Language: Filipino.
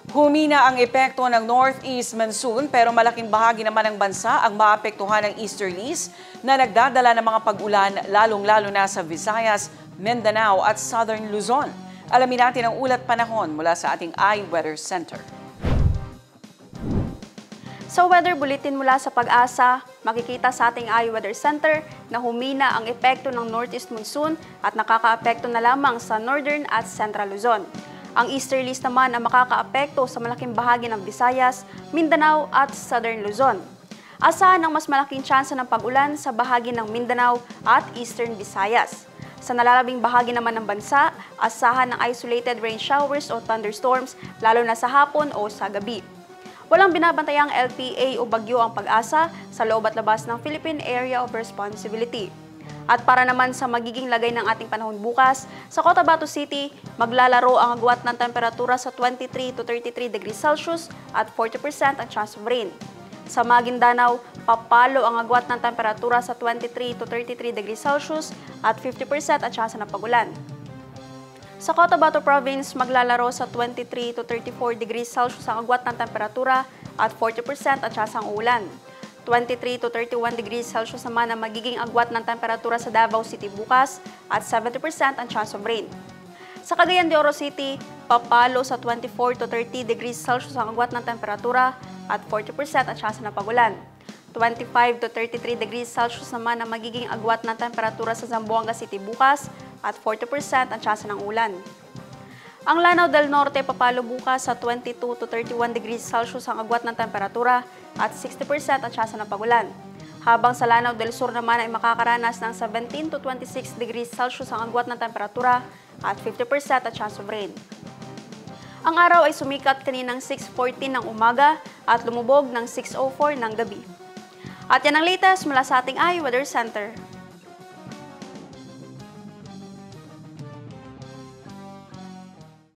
Humina ang epekto ng northeast monsoon pero malaking bahagi naman ng bansa ang maapektuhan ng easterlies na nagdadala ng mga pag-ulan lalong-lalo na sa Visayas, Mindanao at Southern Luzon. Alamin natin ang ulat panahon mula sa ating iWeather Center. Sa weather bulletin mula sa Pag-asa, makikita sa ating iWeather Center na humina ang epekto ng northeast monsoon at nakakaapekto na lamang sa northern at central Luzon. Ang easterlies naman ang makakaapekto sa malaking bahagi ng Visayas, Mindanao at Southern Luzon. Asahan ang mas malaking tsansa ng pag-ulan sa bahagi ng Mindanao at Eastern Visayas. Sa nalalabing bahagi naman ng bansa, asahan ng isolated rain showers o thunderstorms lalo na sa hapon o sa gabi. Walang binabantayang LPA o bagyo ang Pag-asa sa loob at labas ng Philippine Area of Responsibility. At para naman sa magiging lagay ng ating panahon bukas, sa Cotabato City, maglalaro ang agwat ng temperatura sa 23 to 33 degrees Celsius at 40% ang chance of rain. Sa Maguindanao, papalo ang agwat ng temperatura sa 23 to 33 degrees Celsius at 50% ang chance ng pag-ulan. Sa Cotabato Province, maglalaro sa 23 to 34 degrees Celsius ang agwat ng temperatura at 40% ang chance ng ulan. 23 to 31 degrees Celsius naman ang magiging agwat ng temperatura sa Davao City bukas at 70% ang chance of rain. Sa Cagayan de Oro City, papalo sa 24 to 30 degrees Celsius ang agwat ng temperatura at 40% ang chance ng pag-ulan. 25 to 33 degrees Celsius naman ang magiging agwat ng temperatura sa Zamboanga City bukas at 40% ang chance ng ulan. Ang Lanao del Norte papalo bukas sa 22 to 31 degrees Celsius ang agwat ng temperatura at 60% ang tsansa ng pag-ulan. Habang sa Lanao del Sur naman ay makakaranas ng 17 to 26 degrees Celsius ang agwat ng temperatura at 50% ang chance of rain. Ang araw ay sumikat kaninang 6:14 ng umaga at lumubog ng 6:04 ng gabi. At yan ang latest mula sa ating iWeather Center.